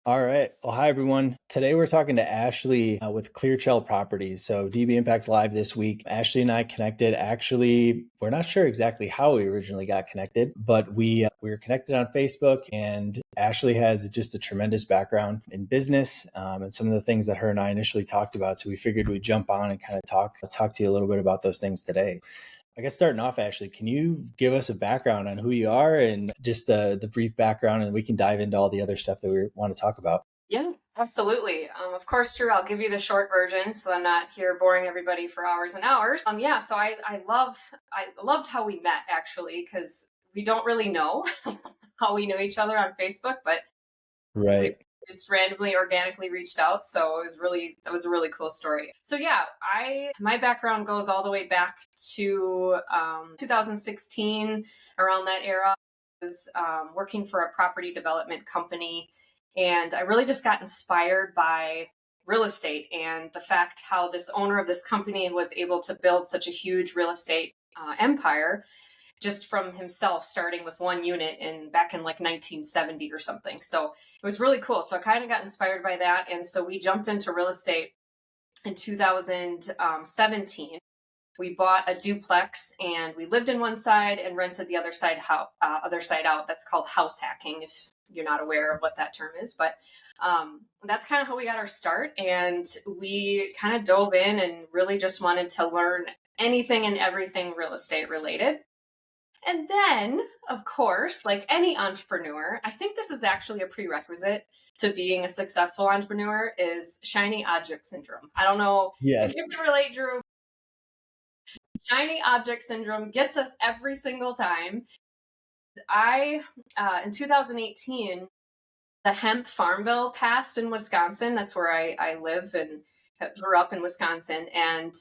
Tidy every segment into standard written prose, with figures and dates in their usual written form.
All right. Well, hi, everyone. Today we're talking to Ashley with Clear Shell Properties. So DB Impact's live this week. Ashley and I connected. Actually, we're not sure exactly how we originally got connected, but we were connected on Facebook. And Ashley has just a tremendous background in business and some of the things that her and I initially talked about. So we figured we'd jump on and kind of talk to you a little bit about those things today. I guess starting off, Ashley, can you give us a background on who you are and just the brief background, and we can dive into all the other stuff that we want to talk about? Yeah, absolutely. Of course, Drew, I'll give you the short version so I'm not here boring everybody for hours and hours. Yeah, so I loved how we met actually, because we don't really know how we knew each other on Facebook, but we Right. just randomly organically reached out. So that was a really cool story. So yeah, my background goes all the way back to 2016. Around that era, I was working for a property development company, and I really just got inspired by real estate and the fact how this owner of this company was able to build such a huge real estate empire just from himself, starting with one unit in back in like 1970 or something. So it was really cool. So I kind of got inspired by that. And so we jumped into real estate in 2017. We bought a duplex and we lived in one side and rented the other side out. That's called house hacking, if you're not aware of what that term is. But that's kind of how we got our start. And we kind of dove in and really just wanted to learn anything and everything real estate related. And then, of course, like any entrepreneur, I think this is actually a prerequisite to being a successful entrepreneur is shiny object syndrome. I don't know if Yes. you can relate, Drew. Shiny object syndrome gets us every single time. In 2018, the hemp farm bill passed in Wisconsin. That's where I live and grew up in Wisconsin. And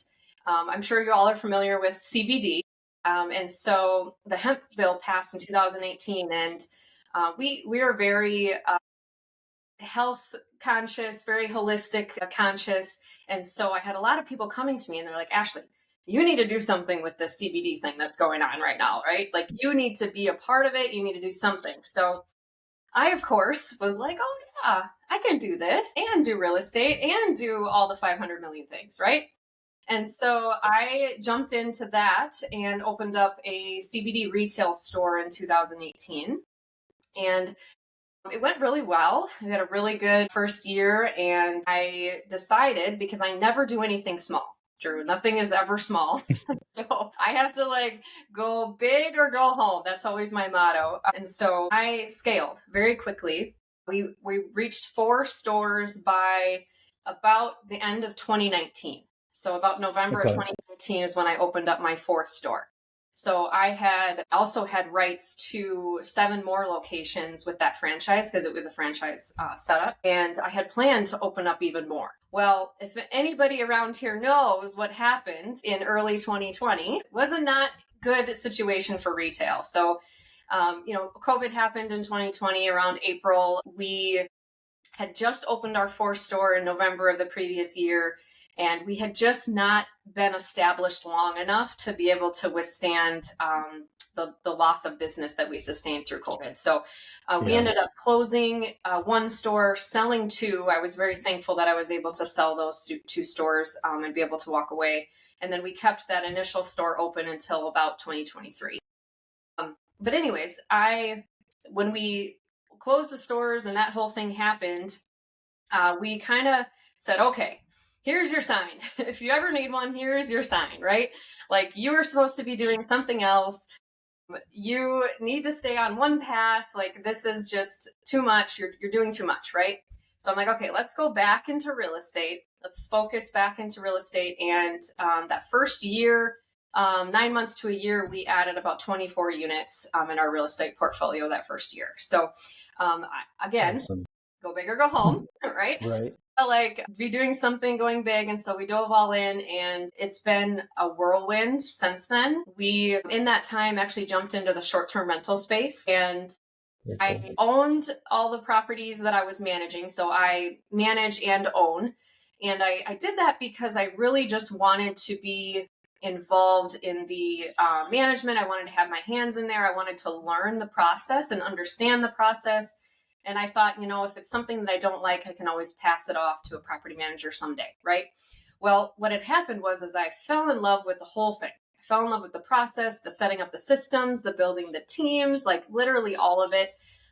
I'm sure you all are familiar with CBD. And so the hemp bill passed in 2018, and we are very health conscious, very holistic conscious. And so I had a lot of people coming to me and they're like, Ashley, you need to do something with this CBD thing that's going on right now, right? Like you need to be a part of it. You need to do something. So I, of course, was like, oh, yeah, I can do this and do real estate and do all the 500 million things, right? And so I jumped into that and opened up a CBD retail store in 2018. And it went really well. We had a really good first year. And I decided, because I never do anything small, Drew, nothing is ever small. So I have to like go big or go home. That's always my motto. And so I scaled very quickly. We reached 4 stores by about the end of 2019. So about November of Okay. 2019 is when I opened up my 4th store. So I had also had rights to 7 more locations with that franchise because it was a franchise setup. And I had planned to open up even more. Well, if anybody around here knows what happened in early 2020, it was a not good situation for retail. So, COVID happened in 2020 around April. We had just opened our 4th store in November of the previous year, and we had just not been established long enough to be able to withstand the loss of business that we sustained through COVID. So we Yeah. ended up closing 1 store, selling 2. I was very thankful that I was able to sell those 2 stores and be able to walk away. And then we kept that initial store open until about 2023. But anyways, when we closed the stores and that whole thing happened, we kind of said, okay, here's your sign. If you ever need one, here's your sign, right? Like you were supposed to be doing something else. You need to stay on one path. Like this is just too much. You're doing too much, right? So I'm like, okay, let's go back into real estate. Let's focus back into real estate. And that first year, 9 months to a year, we added about 24 units in our real estate portfolio that first year. So again, Awesome. go big or go home, right? Right. Like be doing something going big. And so we dove all in, and it's been a whirlwind since then. We, in that time, actually jumped into the short-term rental space, and Very cool. I owned all the properties that I was managing. So I manage and own. And I did that because I really just wanted to be involved in the management. I wanted to have my hands in there. I wanted to learn the process and understand the process. And I thought, if it's something that I don't like, I can always pass it off to a property manager someday, right? Well, what had happened was I fell in love with the whole thing. I fell in love with the process, the setting up the systems, the building the teams, like literally all of it.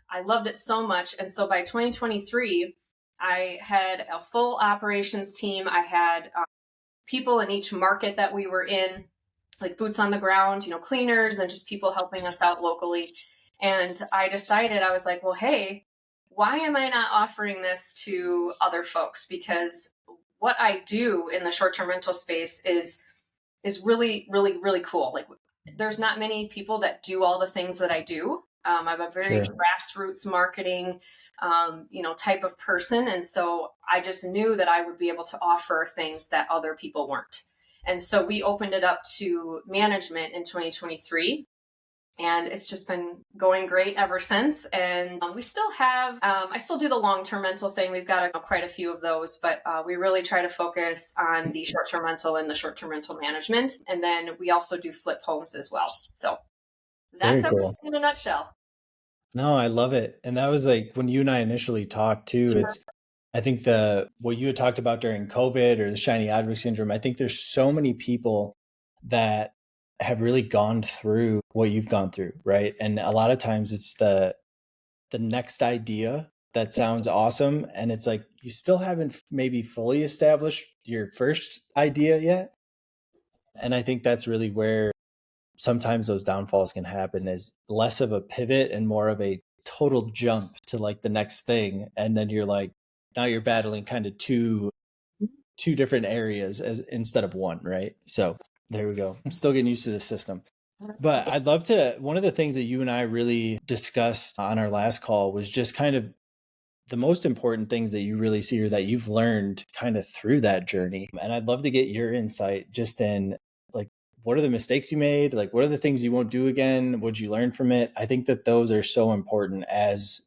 I loved it so much. And so by 2023, I had a full operations team. I had people in each market that we were in, like boots on the ground, cleaners and just people helping us out locally. And I decided, I was like, well, hey, why am I not offering this to other folks? Because what I do in the short-term rental space is really, really, really cool. Like, there's not many people that do all the things that I do. I'm a very Sure. grassroots marketing, type of person. And so I just knew that I would be able to offer things that other people weren't. And so we opened it up to management in 2023. And it's just been going great ever since. And we still have, I still do the long-term rental thing. We've got quite a few of those, but we really try to focus on the short-term rental and the short-term rental management. And then we also do flip homes as well. So that's Very everything cool. in a nutshell. No, I love it. And that was like when you and I initially talked too, Sure. it's I think the what you had talked about during COVID or the shiny object syndrome, I think there's so many people that have really gone through what you've gone through, right? And a lot of times it's the next idea that sounds awesome and it's like you still haven't maybe fully established your first idea yet. And I think that's really where sometimes those downfalls can happen is less of a pivot and more of a total jump to like the next thing. And then you're like, now you're battling kind of two different areas as instead of one, right? So there we go. I'm still getting used to the system. But I'd love to, one of the things that you and I really discussed on our last call was just kind of the most important things that you really see or that you've learned kind of through that journey. And I'd love to get your insight just in like, what are the mistakes you made? Like, what are the things you won't do again? What'd you learn from it? I think that those are so important as,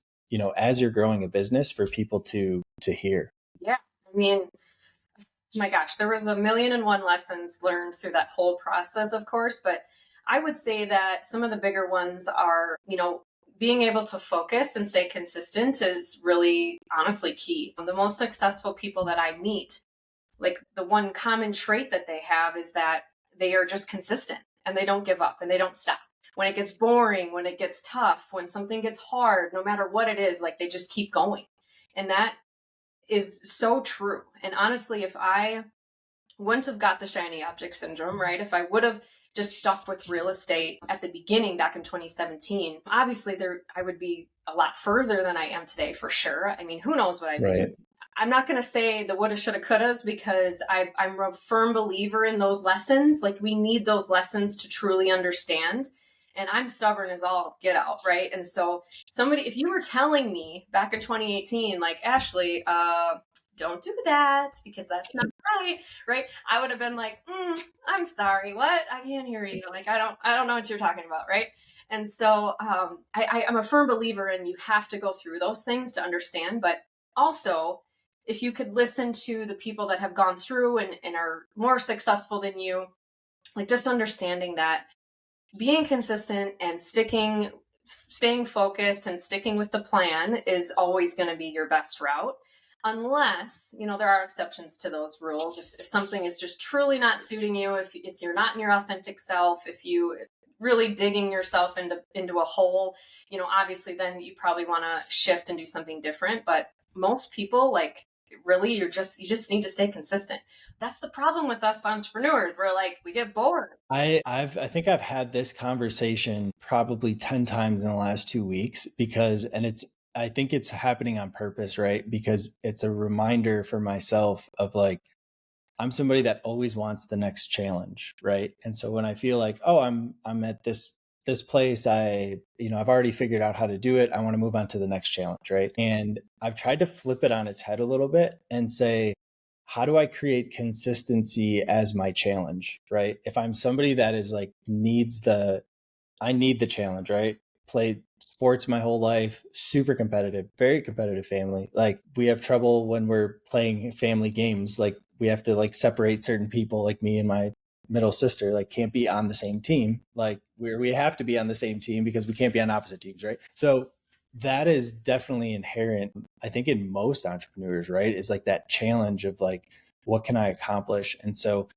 as you're growing a business for people to hear. Yeah. I mean, my gosh, there was a million and one lessons learned through that whole process, of course, but I would say that some of the bigger ones are, being able to focus and stay consistent is really honestly key. The most successful people that I meet, like the one common trait that they have is that they are just consistent and they don't give up and they don't stop. When it gets boring, when it gets tough, when something gets hard, no matter what it is, like they just keep going. And that is so true. And honestly, if I wouldn't have got the shiny object syndrome, right? If I would have just stuck with real estate at the beginning back in 2017, obviously I would be a lot further than I am today for sure. I mean, who knows what I'd be doing. Right. I'm not going to say the woulda, shoulda, couldas because I'm a firm believer in those lessons. Like we need those lessons to truly understand. And I'm stubborn as all get out, right? And so if you were telling me back in 2018, like, Ashley, don't do that because that's not right, right? I would have been like, I'm sorry, what? I can't hear you. Like, I don't know what you're talking about, right? And so I'm a firm believer in you have to go through those things to understand. But also, if you could listen to the people that have gone through and are more successful than you, like just understanding that being consistent and staying focused and sticking with the plan is always going to be your best route. Unless, there are exceptions to those rules. If something is just truly not suiting you, if you're not in your authentic self, if you really digging yourself into a hole, obviously then you probably want to shift and do something different. But most people, like, really, you just need to stay consistent. That's the problem with us entrepreneurs. We're like, we get bored. I think I've had this conversation probably 10 times in the last 2 weeks I think it's happening on purpose, right? Because it's a reminder for myself of like, I'm somebody that always wants the next challenge, right? And so when I feel like, oh, I'm at this place, I've already figured out how to do it. I want to move on to the next challenge, right? And I've tried to flip it on its head a little bit and say, how do I create consistency as my challenge, right? If I'm somebody that is like I need the challenge, right? Played sports my whole life, super competitive, very competitive family. Like we have trouble when we're playing family games. Like we have to like separate certain people, like me and my middle sister, like can't be on the same team. Like we have to be on the same team because we can't be on opposite teams, right? So that is definitely inherent, I think, in most entrepreneurs, right? Is like that challenge of like, what can I accomplish? And so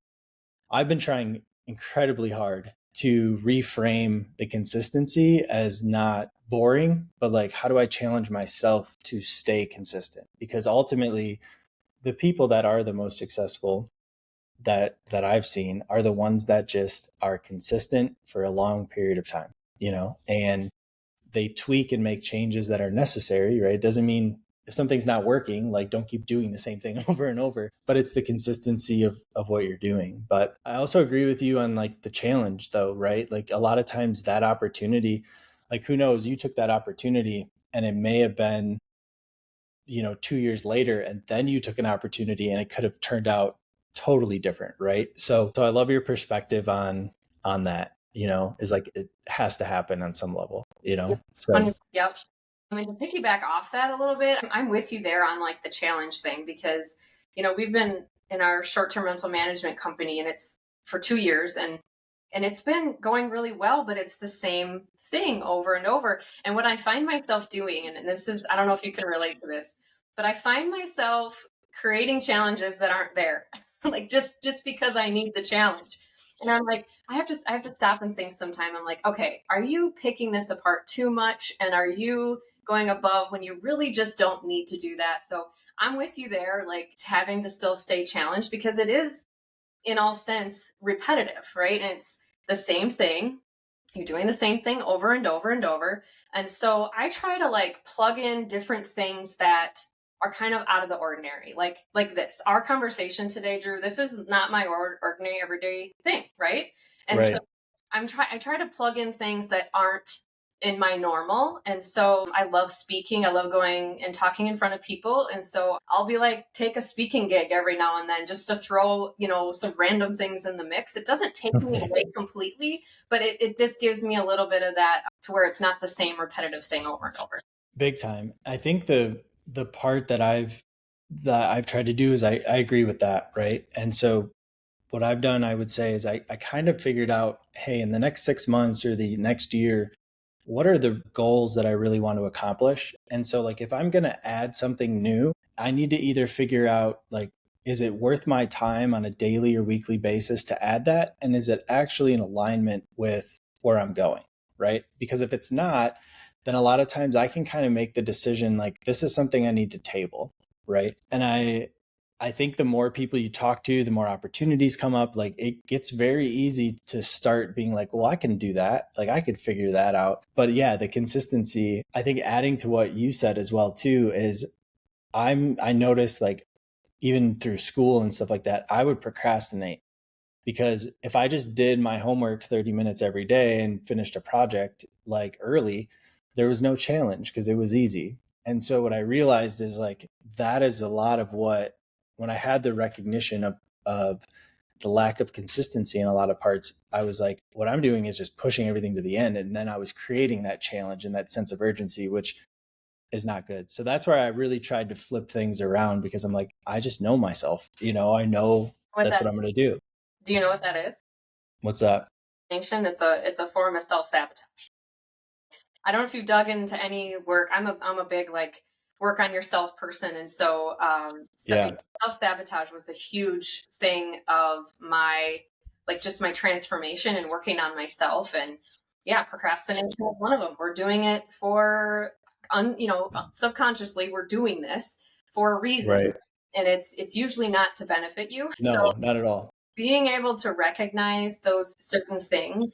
I've been trying incredibly hard to reframe the consistency as not boring, but like, how do I challenge myself to stay consistent? Because ultimately, the people that are the most successful that I've seen are the ones that just are consistent for a long period of time, and they tweak and make changes that are necessary, right? It doesn't mean if something's not working, like don't keep doing the same thing over and over, but it's the consistency of what you're doing. But I also agree with you on like the challenge though, right? Like a lot of times that opportunity, like who knows, you took that opportunity and it may have been, 2 years later, and then you took an opportunity and it could have turned out totally different, right? So I love your perspective on that, is like it has to happen on some level, Yep. so Yep. I mean, to piggyback off that a little bit, I'm with you there on like the challenge thing because, we've been in our short-term rental management company and it's for 2 years and it's been going really well, but it's the same thing over and over. And what I find myself doing, and this is, I don't know if you can relate to this, but I find myself creating challenges that aren't there, like just because I need the challenge. And I'm like, I have to stop and think sometime. I'm like, okay, are you picking this apart too much? And are you going above when you really just don't need to do that? So I'm with you there, like having to still stay challenged because it is in all sense repetitive, right? And it's the same thing. You're doing the same thing over and over and over. And so I try to like plug in different things that are kind of out of the ordinary. Like this. Our conversation today, Drew, this is not my ordinary everyday thing, right? And so right. I try to plug in things that aren't in my normal. And so I love speaking. I love going and talking in front of people. And so I'll be like, take a speaking gig every now and then just to throw, some random things in the mix. It doesn't take me away completely, but it just gives me a little bit of that to where it's not the same repetitive thing over and over. Big time. I think the part that I've tried to do is I agree with that, right? And so what I've done, I would say, is I kind of figured out, hey, in the next 6 months or the next year, what are the goals that I really want to accomplish? And so, like, if I'm going to add something new, I need to either figure out, like, is it worth my time on a daily or weekly basis to add that? And is it actually in alignment with where I'm going? Right. Because if it's not, then a lot of times I can kind of make the decision, like, this is something I need to table. Right. And I think the more people you talk to, the more opportunities come up. Like it gets very easy to start being like, well, I can do that. Like I could figure that out. But yeah, the consistency, I think adding to what you said as well too, is I noticed like even through school and stuff like that, I would procrastinate because if I just did my homework 30 minutes every day and finished a project like early, there was no challenge because it was easy. And so what I realized is like that is a lot of what, when I had the recognition of the lack of consistency in a lot of parts, I was like, what I'm doing is just pushing everything to the end. And then I was creating that challenge and that sense of urgency, which is not good. So that's where I really tried to flip things around because I'm like, I just know myself, I know What that's that what I'm going to do. Do you know what that is? What's that? It's a form of self-sabotage. I don't know if you've dug into any work. I'm a big like work on yourself person, and so Yeah. self sabotage was a huge thing of my like just my transformation and working on myself. And yeah, procrastination is one of them. We're doing it for subconsciously we're doing this for a reason, Right. and it's usually not to benefit you. So No, not at all. being able to recognize those certain things.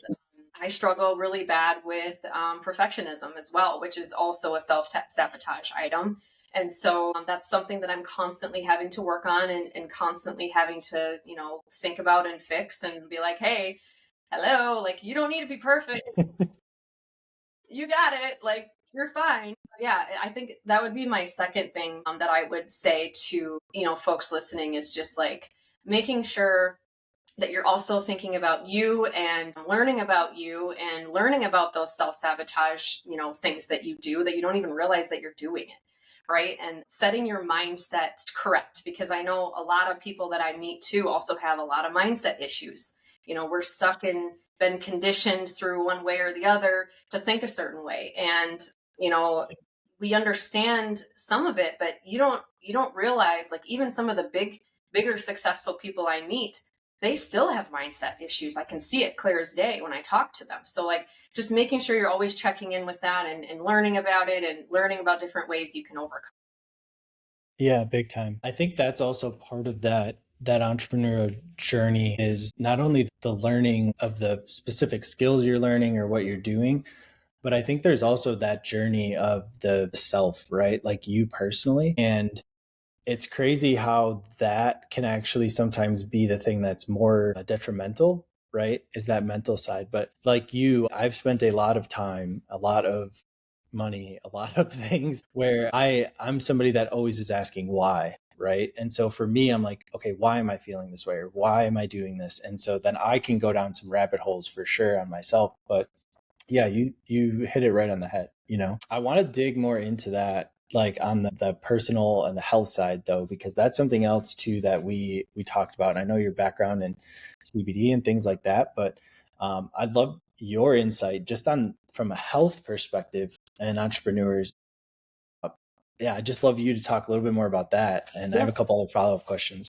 I struggle really bad with perfectionism as well, which is also a self sabotage item. And so that's something that I'm constantly having to work on and constantly having to, think about and fix and be like, hey, hello, like you don't need to be perfect. You got it. Like you're fine. Yeah, I think that would be my second thing that I would say to, folks listening is just like making sure that you're also thinking about you and learning about those self-sabotage, things that you do that you don't even realize that you're doing it. Right. And setting your mindset correct, because I know a lot of people that I meet too also have a lot of mindset issues. We're stuck in been conditioned through one way or the other to think a certain way. And, we understand some of it, but you don't realize, like, even some of the bigger successful people I meet, they still have mindset issues. I can see it clear as day when I talk to them. So, like, just making sure you're always checking in with that, and learning about it, and learning about different ways you can overcome. Yeah, big time. I think that's also part of that entrepreneurial journey is not only the learning of the specific skills you're learning or what you're doing, but I think there's also that journey of the self, right? Like you personally. And it's crazy how that can actually sometimes be the thing that's more detrimental, right? Is that mental side. But like you, I've spent a lot of time, a lot of money, a lot of things where I'm somebody that always is asking why, right? And so for me, I'm like, okay, why am I feeling this way? Or why am I doing this? And so then I can go down some rabbit holes for sure on myself. But yeah, you hit it right on the head, you know. I want to dig more into that, like on the personal and the health side though, because that's something else too that we talked about. And I know your background in CBD and things like that, but I'd love your insight just on from a health perspective and entrepreneurs. Yeah, I'd just love you to talk a little bit more about that. And I have Yeah. a couple other follow-up questions.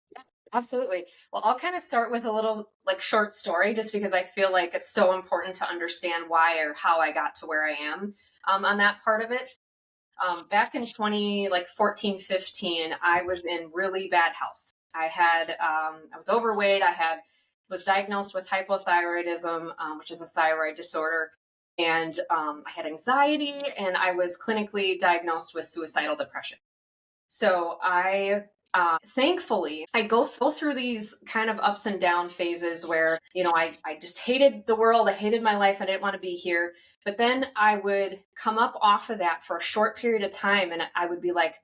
Absolutely. Well, I'll kind of start with a little, like, short story, just because I feel like it's so important to understand why or how I got to where I am, on that part of it. Back in 20, like 14, 15, I was in really bad health. I was overweight. Was diagnosed with hypothyroidism, which is a thyroid disorder. And I had anxiety, and I was clinically diagnosed with suicidal depression. So thankfully, I go through these kind of ups and down phases where, I just hated the world. I hated my life. I didn't want to be here. But then I would come up off of that for a short period of time, and I would be like,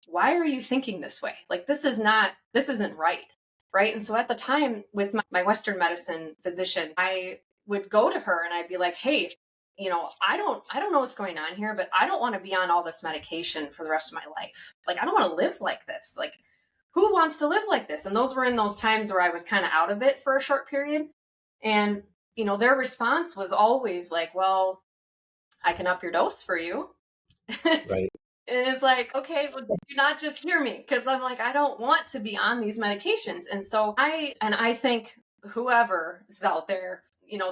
why are you thinking this way? Like, this isn't right. Right. And so at the time, with my Western medicine physician, I would go to her and I'd be like, hey, I don't know what's going on here, but I don't want to be on all this medication for the rest of my life. Like, I don't want to live like this. Like, who wants to live like this? And those were in those times where I was kind of out of it for a short period. And, their response was always like, well, I can up your dose for you. Right. And it's like, okay, well, did you not just hear me? Because I'm like, I don't want to be on these medications. And so I think whoever is out there,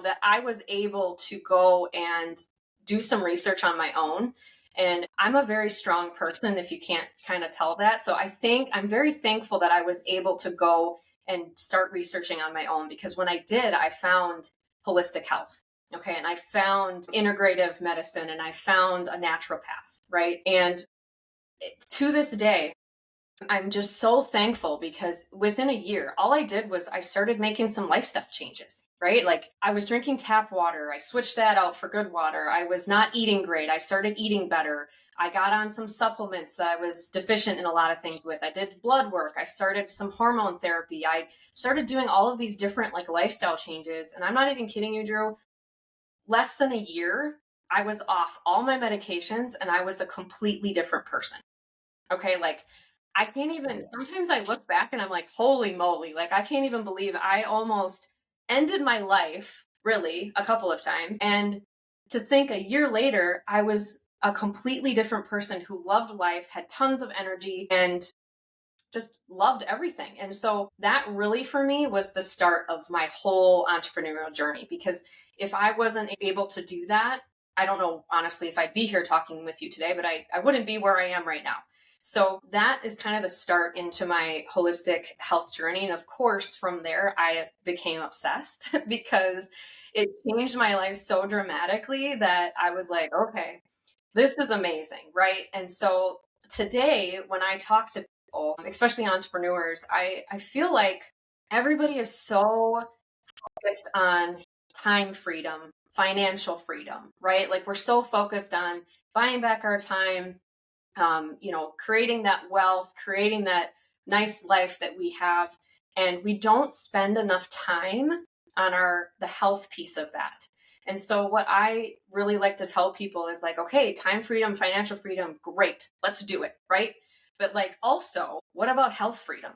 that I was able to go and do some research on my own. And I'm a very strong person, if you can't kind of tell that. So I'm very thankful that I was able to go and start researching on my own, because when I did, I found holistic health. Okay. And I found integrative medicine, and I found a naturopath. Right. And to this day, I'm just so thankful, because within a year, all I did was I started making some lifestyle changes, right? Like, I was drinking tap water. I switched that out for good water. I was not eating great. I started eating better. I got on some supplements that I was deficient in a lot of things with. I did blood work. I started some hormone therapy. I started doing all of these different, like, lifestyle changes. And I'm not even kidding you, Drew. Less than a year, I was off all my medications, and I was a completely different person. Okay, like, I can't even, sometimes I look back and I'm like, holy moly, like, I can't even believe I almost ended my life, really, a couple of times. And to think a year later, I was a completely different person who loved life, had tons of energy, and just loved everything. And so that really, for me, was the start of my whole entrepreneurial journey. Because if I wasn't able to do that, I don't know, honestly, if I'd be here talking with you today, but I wouldn't be where I am right now. So that is kind of the start into my holistic health journey. And of course, from there, I became obsessed because it changed my life so dramatically that I was like, okay, this is amazing. Right. And so today, when I talk to people, especially entrepreneurs, I feel like everybody is so focused on time freedom, financial freedom, right? Like, we're so focused on buying back our time, creating that wealth, creating that nice life that we have. And we don't spend enough time on the health piece of that. And so what I really like to tell people is like, okay, time freedom, financial freedom, great. Let's do it. Right. But, like, also, what about health freedom?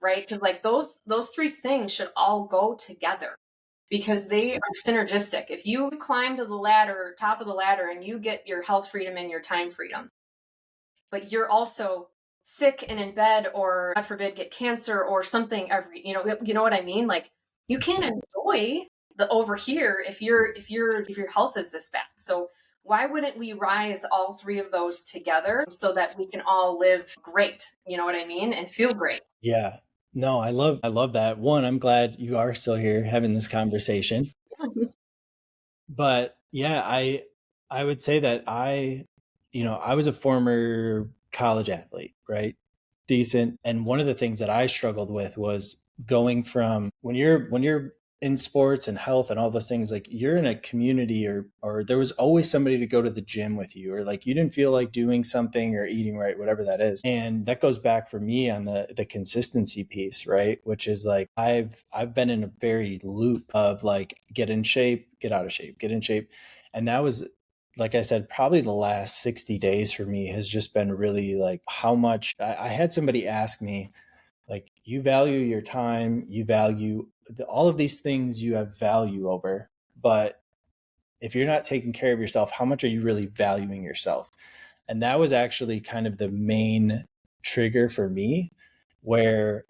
Right. Because, like, those three things should all go together, because they are synergistic. If you climb to the ladder, top of the ladder, and you get your health freedom and your time freedom, but you're also sick and in bed, or God forbid get cancer or something every, you know what I mean? Like, you can't enjoy the over here if your health is this bad. So why wouldn't we rise all three of those together so that we can all live great, you know what I mean, and feel great? Yeah. No, I love that. One, I'm glad you are still here having this conversation. But yeah, I would say that I was a former college athlete, right? Decent. And one of the things that I struggled with was going from when you're in sports and health and all those things, like you're in a community, or there was always somebody to go to the gym with you, or like you didn't feel like doing something or eating right, whatever that is. And that goes back for me on the consistency piece, right? Which is like I've been in a very loop of like get in shape, get out of shape, get in shape. And that was, like I said, probably the last 60 days for me has just been really like how much I had somebody ask me, like, you value your time, you value all of these things you have value over. But if you're not taking care of yourself, how much are you really valuing yourself? And that was actually kind of the main trigger for me where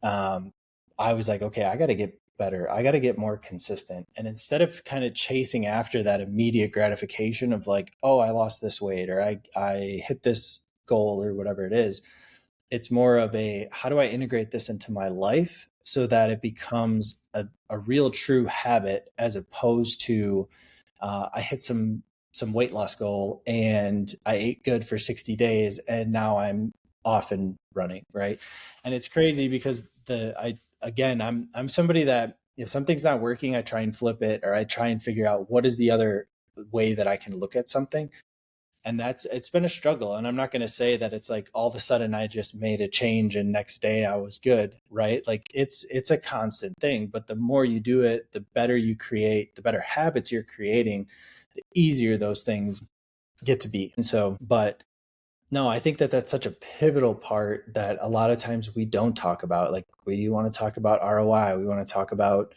um, I was like, okay, I got to get better. I got to get more consistent. And instead of kind of chasing after that immediate gratification of like, oh, I lost this weight, or I hit this goal or whatever it is, it's more of a how do I integrate this into my life so that it becomes a real true habit, as opposed to I hit some weight loss goal and I ate good for 60 days and now I'm off and running, right? And it's crazy because I'm somebody that if something's not working, I try and flip it, or I try and figure out what is the other way that I can look at something. And it's been a struggle, and I'm not going to say that it's like all of a sudden I just made a change and next day I was good, right? Like it's a constant thing, but the more you do it, the better you create, the better habits you're creating, the easier those things get to be. And so, but no, I think that that's such a pivotal part that a lot of times we don't talk about. Like, we want to talk about ROI, we want to talk about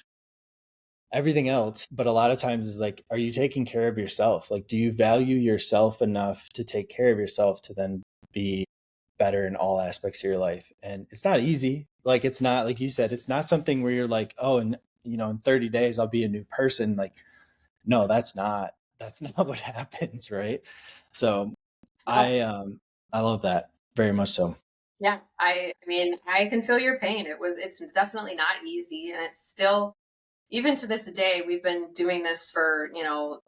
everything else, but a lot of times is like, are you taking care of yourself? Like, do you value yourself enough to take care of yourself to then be better in all aspects of your life? And it's not easy. Like, it's not, like you said, it's not something where you're like, oh, and in 30 days I'll be a new person. Like, no, that's not what happens, right? So Oh, I love that very much. So yeah. I mean, I can feel your pain. It's definitely not easy, and it's still, even to this day, we've been doing this for,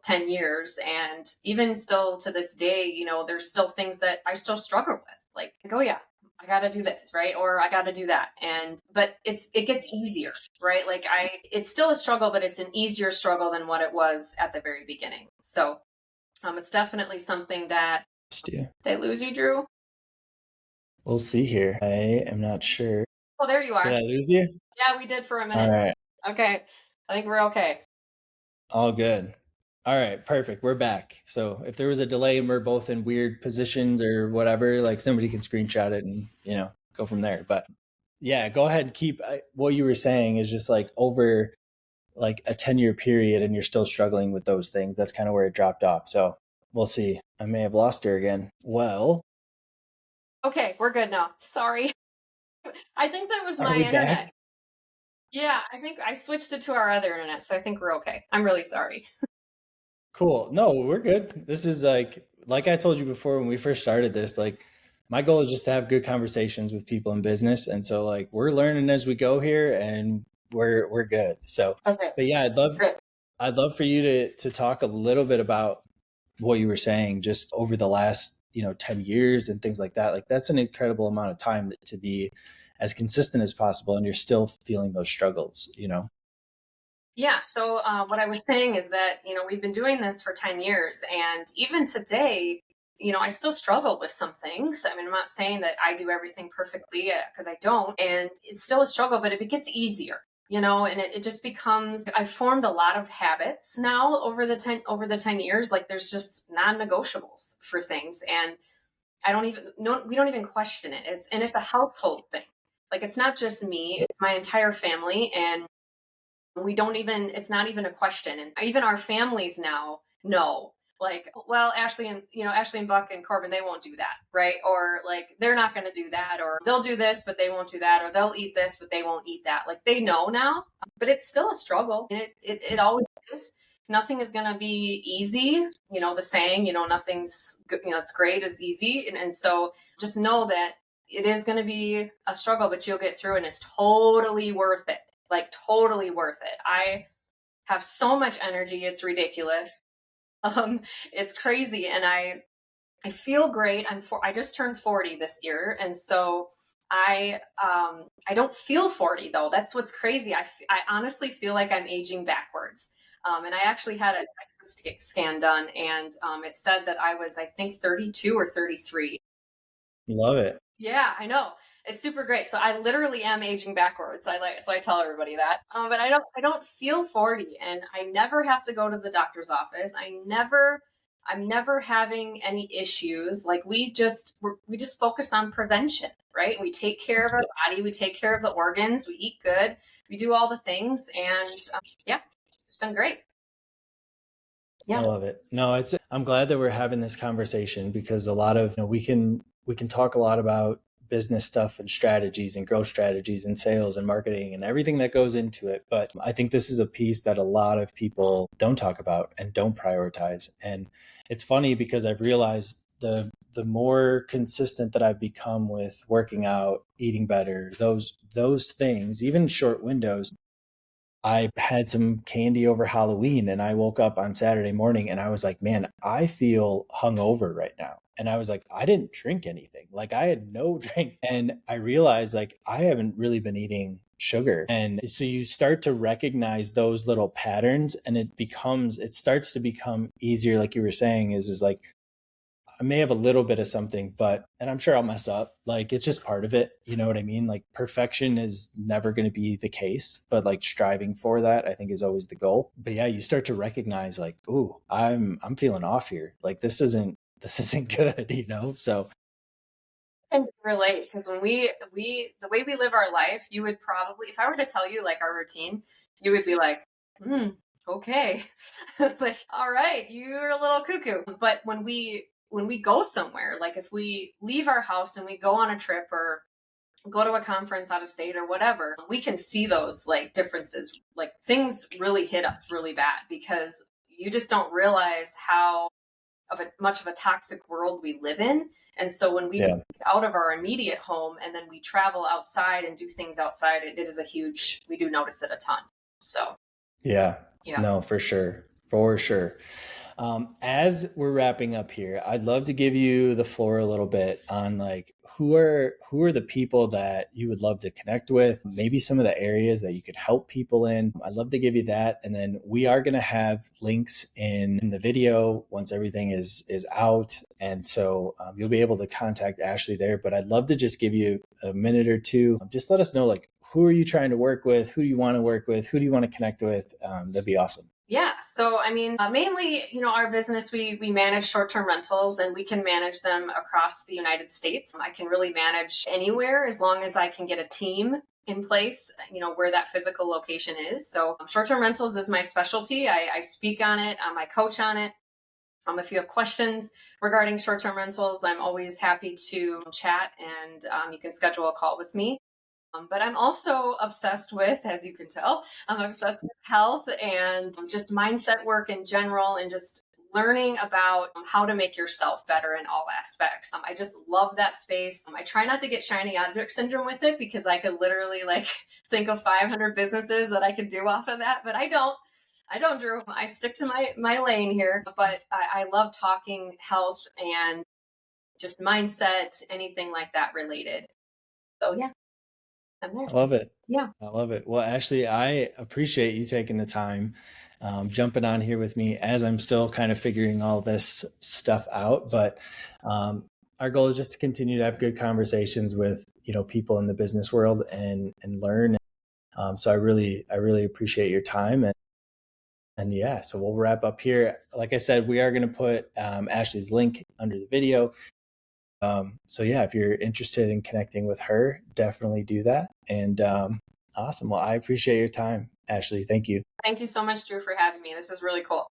10 years. And even still to this day, there's still things that I still struggle with. Like, oh yeah, I got to do this, right? Or I got to do that. But it gets easier, right? Like, it's still a struggle, but it's an easier struggle than what it was at the very beginning. So, it's definitely something that, Stu, did I lose you, Drew? we'll see here. I am not sure. Oh, there you Did are. I lose you? Yeah, we did for a All minute. right. Okay. I think we're okay. All good. All right, perfect. We're back. So if there was a delay and we're both in weird positions or whatever, like somebody can screenshot it and, go from there. But yeah, go ahead and keep what you were saying is just like over like a 10-year period and you're still struggling with those things. That's kind of where it dropped off. So we'll see. I may have lost her again. Well, Okay, we're good now. Sorry. I think that was are my we back? internet. Yeah, I think I switched it to our other internet, so I think we're okay. I'm really sorry. Cool. No, we're good. This is like I told you before when we first started this, like my goal is just to have good conversations with people in business. And so like we're learning as we go here and we're good. So, Okay, but yeah, great. I'd love for you to talk a little bit about what you were saying just over the last, 10 years and things like that. Like that's an incredible amount of time to be as consistent as possible and you're still feeling those struggles. Yeah, so what I was saying is that, we've been doing this for 10 years, and even today, I still struggle with some things. I mean, I'm not saying that I do everything perfectly, because I don't, and it's still a struggle, but it gets easier. And it just becomes, I've formed a lot of habits now over the 10 years. Like, there's just non-negotiables for things, and I don't even no we don't even question it. It's a household thing. Like, it's not just me, it's my entire family, and we don't even it's not even a question. And even our families now know. like, well, Ashley and Buck and Corbin, they won't do that, right? Or like, they're not going to do that, or they'll do this, but they won't do that, or they'll eat this, but they won't eat that. Like, they know now, but it's still a struggle. And it always is. Nothing is going to be easy. The saying, nothing's good, it's great is easy. And so just know that it is going to be a struggle, but you'll get through, and it's totally worth it. Like, totally worth it. I have so much energy. It's ridiculous. It's crazy. And I feel great. I just turned 40 this year. And so I don't feel 40 though. That's what's crazy. I honestly feel like I'm aging backwards. And I actually had a DEXA scan done, and it said that I was, I think, 32 or 33. Love it. Yeah, I know. It's super great. So I literally am aging backwards. So I tell everybody that. But I don't feel 40, and I never have to go to the doctor's office. I'm never having any issues. Like, we just focus on prevention, right? We take care of our body, we take care of the organs, we eat good, we do all the things, and yeah, it's been great. I Yeah. love it. No, I'm glad that we're having this conversation, because a lot of, we can talk a lot about business stuff and strategies and growth strategies and sales and marketing and everything that goes into it. But I think this is a piece that a lot of people don't talk about and don't prioritize. And it's funny, because I've realized the more consistent that I've become with working out, eating better, those things, even short windows. I had some candy over Halloween, and I woke up on Saturday morning and I was like, man, I feel hungover right now. And I was like, I didn't drink anything. Like, I had no drink. And I realized, like, I haven't really been eating sugar. And so you start to recognize those little patterns, and it starts to become easier. Like you were saying, is like, I may have a little bit of something, and I'm sure I'll mess up. Like, it's just part of it. You know what I mean? Like, perfection is never going to be the case, but like, striving for that, I think, is always the goal. But yeah, you start to recognize, like, ooh, I'm feeling off here. Like, this isn't good. So And relate, because when the way we live our life, you would probably, if I were to tell you like our routine, you would be like, okay. Like, all right, you're a little cuckoo. But when we go somewhere, like if we leave our house and we go on a trip or go to a conference out of state or whatever, we can see those like differences. Like, things really hit us really bad, because you just don't realize how much of a toxic world we live in. And so when we yeah, take out of our immediate home and then we travel outside and do things outside, it is we do notice it a ton. So yeah, yeah. no, for sure, for sure. As we're wrapping up here, I'd love to give you the floor a little bit on, like, who are the people that you would love to connect with, maybe some of the areas that you could help people in. I'd love to give you that. And then we are going to have links in the video once everything is out. And so you'll be able to contact Ashley there. But I'd love to just give you a minute or two. Just let us know, like, who are you trying to work with? Who do you want to work with? Who do you want to connect with? That'd be awesome. Yeah. So, I mean, mainly, our business, we manage short-term rentals, and we can manage them across the United States. I can really manage anywhere as long as I can get a team in place, where that physical location is. So short-term rentals is my specialty. I speak on it. I coach on it. If you have questions regarding short-term rentals, I'm always happy to chat, and you can schedule a call with me. But I'm also obsessed with, as you can tell, I'm obsessed with health and just mindset work in general, and just learning about how to make yourself better in all aspects. I just love that space. I try not to get shiny object syndrome with it, because I could literally like think of 500 businesses that I could do off of that, but I don't. Drew. I stick to my lane here, but I love talking health and just mindset, anything like that related. So yeah. I love it. Yeah. I love it. Well, Ashley, I appreciate you taking the time, jumping on here with me as I'm still kind of figuring all this stuff out. But our goal is just to continue to have good conversations with, people in the business world, and learn. So I really appreciate your time. And yeah, so we'll wrap up here. Like I said, we are going to put Ashley's link under the video. So yeah, if you're interested in connecting with her, definitely do that. And awesome. Well, I appreciate your time, Ashley. Thank you. Thank you so much, Drew, for having me. This is really cool.